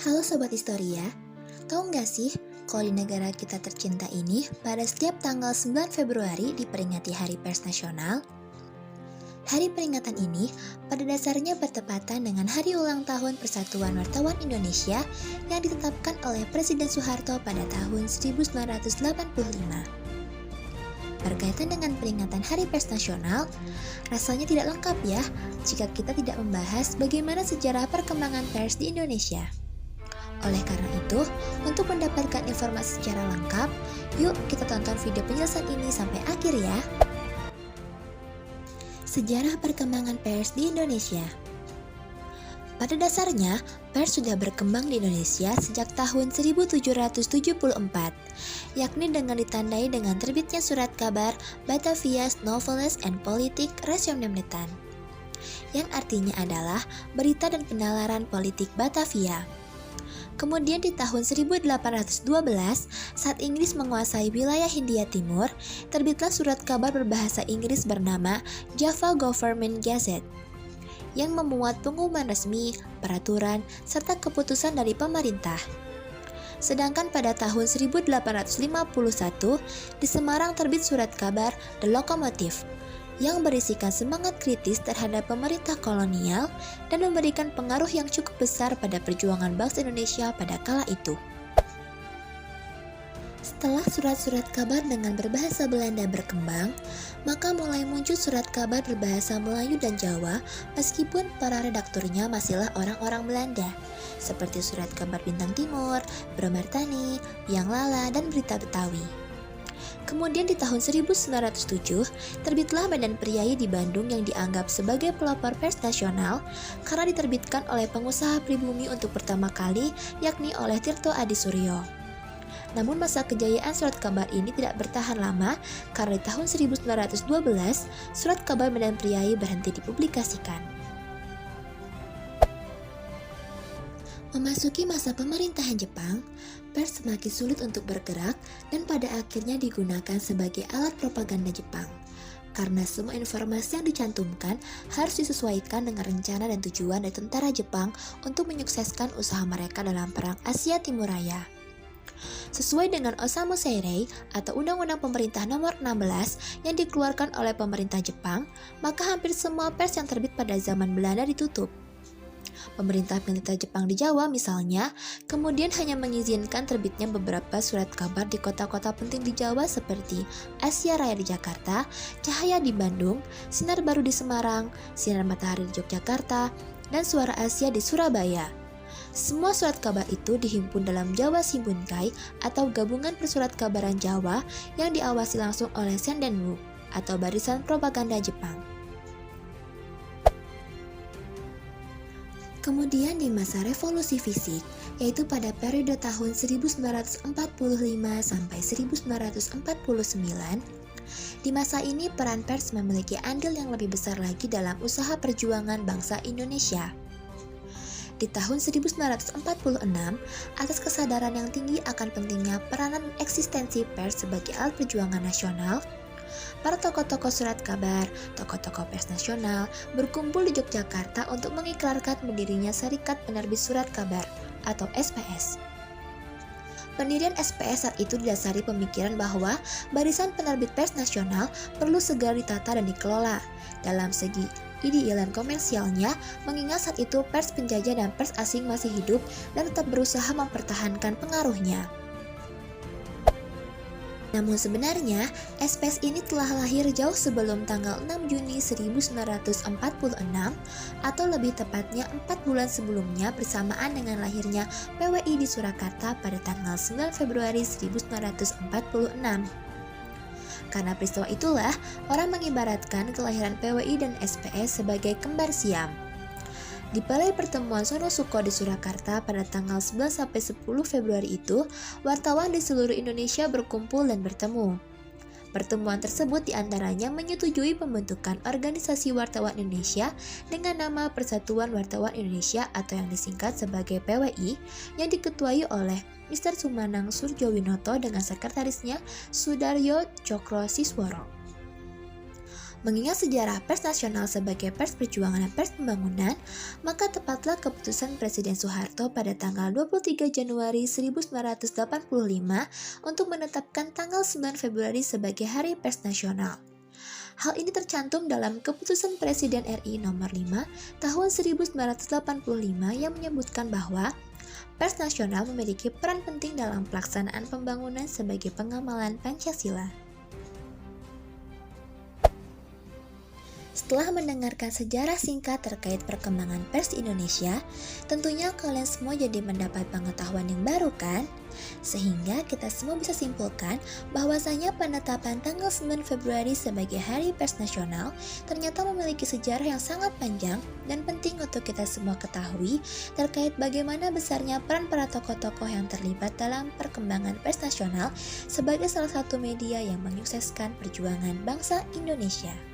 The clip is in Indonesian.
Halo Sobat Historia, tahu nggak sih kalau di negara kita tercinta ini pada setiap tanggal 9 Februari diperingati Hari Pers Nasional? Hari peringatan ini pada dasarnya bertepatan dengan hari ulang tahun Persatuan Wartawan Indonesia yang ditetapkan oleh Presiden Soeharto pada tahun 1985. Berkaitan dengan peringatan Hari Pers Nasional, rasanya tidak lengkap ya jika kita tidak membahas bagaimana sejarah perkembangan pers di Indonesia. Oleh karena itu, untuk mendapatkan informasi secara lengkap, yuk kita tonton video penjelasan ini sampai akhir ya. Sejarah perkembangan pers di Indonesia. Pada dasarnya, pers sudah berkembang di Indonesia sejak tahun 1774, yakni dengan ditandai dengan terbitnya surat kabar Batavia's Noveles and Politik Rationemnetan, yang artinya adalah berita dan penalaran politik Batavia. Kemudian di tahun 1812, saat Inggris menguasai wilayah Hindia Timur, terbitlah surat kabar berbahasa Inggris bernama Java Government Gazette, yang memuat pengumuman resmi, peraturan, serta keputusan dari pemerintah. Sedangkan pada tahun 1851, di Semarang terbit surat kabar The Locomotive, yang berisikan semangat kritis terhadap pemerintah kolonial dan memberikan pengaruh yang cukup besar pada perjuangan bangsa Indonesia pada kala itu. Setelah surat-surat kabar dengan berbahasa Belanda berkembang, maka mulai muncul surat kabar berbahasa Melayu dan Jawa meskipun para redakturnya masihlah orang-orang Belanda, seperti surat kabar Bintang Timur, Bromartani, Biang Lala, dan Berita Betawi. Kemudian di tahun 1907, terbitlah Medan Priayi di Bandung yang dianggap sebagai pelopor pers nasional karena diterbitkan oleh pengusaha pribumi untuk pertama kali, yakni oleh Tirto Adisuryo. Namun masa kejayaan surat kabar ini tidak bertahan lama karena di tahun 1912, surat kabar Medan Priayi berhenti dipublikasikan. Memasuki masa pemerintahan Jepang, pers semakin sulit untuk bergerak dan pada akhirnya digunakan sebagai alat propaganda Jepang. Karena semua informasi yang dicantumkan harus disesuaikan dengan rencana dan tujuan dari tentara Jepang untuk menyukseskan usaha mereka dalam Perang Asia Timur Raya. Sesuai dengan Osamu Seirei atau Undang-Undang Pemerintah Nomor 16 yang dikeluarkan oleh pemerintah Jepang, maka hampir semua pers yang terbit pada zaman Belanda ditutup. Pemerintah militer Jepang di Jawa misalnya, kemudian hanya mengizinkan terbitnya beberapa surat kabar di kota-kota penting di Jawa seperti Asia Raya di Jakarta, Cahaya di Bandung, Sinar Baru di Semarang, Sinar Matahari di Yogyakarta, dan Suara Asia di Surabaya. Semua surat kabar itu dihimpun dalam Jawa Shimbunkai atau Gabungan Persurat Kabaran Jawa yang diawasi langsung oleh Sendenbu atau Barisan Propaganda Jepang. Kemudian di masa revolusi fisik, yaitu pada periode tahun 1945 sampai 1949, di masa ini peran pers memiliki andil yang lebih besar lagi dalam usaha perjuangan bangsa Indonesia. Di tahun 1946, atas kesadaran yang tinggi akan pentingnya peranan eksistensi pers sebagai alat perjuangan nasional, para tokoh-tokoh surat kabar, tokoh-tokoh pers nasional berkumpul di Yogyakarta untuk mengikrarkan berdirinya Serikat Penerbit Surat Kabar atau SPS. Pendirian SPS saat itu didasari pemikiran bahwa barisan penerbit pers nasional perlu segera ditata dan dikelola dalam segi idealan komersialnya, mengingat saat itu pers penjajah dan pers asing masih hidup dan tetap berusaha mempertahankan pengaruhnya. Namun sebenarnya, SPS ini telah lahir jauh sebelum tanggal 6 Juni 1946 atau lebih tepatnya 4 bulan sebelumnya bersamaan dengan lahirnya PWI di Surakarta pada tanggal 9 Februari 1946. Karena peristiwa itulah, orang mengibaratkan kelahiran PWI dan SPS sebagai kembar siam. Di balai pertemuan Sonosuko di Surakarta pada tanggal 11-10 Februari itu, wartawan di seluruh Indonesia berkumpul dan bertemu. Pertemuan tersebut diantaranya menyetujui pembentukan Organisasi Wartawan Indonesia dengan nama Persatuan Wartawan Indonesia atau yang disingkat sebagai PWI yang diketuai oleh Mr. Sumanang Surjowinoto dengan sekretarisnya Sudaryo Cokro Sisworo. Mengingat sejarah pers nasional sebagai pers perjuangan dan pers pembangunan, maka tepatlah keputusan Presiden Soeharto pada tanggal 23 Januari 1985 untuk menetapkan tanggal 9 Februari sebagai Hari Pers Nasional. Hal ini tercantum dalam Keputusan Presiden RI Nomor 5 Tahun 1985 yang menyebutkan bahwa pers nasional memiliki peran penting dalam pelaksanaan pembangunan sebagai pengamalan Pancasila. Setelah mendengarkan sejarah singkat terkait perkembangan pers di Indonesia, tentunya kalian semua jadi mendapat pengetahuan yang baru kan? Sehingga kita semua bisa simpulkan bahwasanya penetapan tanggal 9 Februari sebagai Hari Pers Nasional ternyata memiliki sejarah yang sangat panjang dan penting untuk kita semua ketahui terkait bagaimana besarnya peran para tokoh-tokoh yang terlibat dalam perkembangan pers nasional sebagai salah satu media yang menyukseskan perjuangan bangsa Indonesia.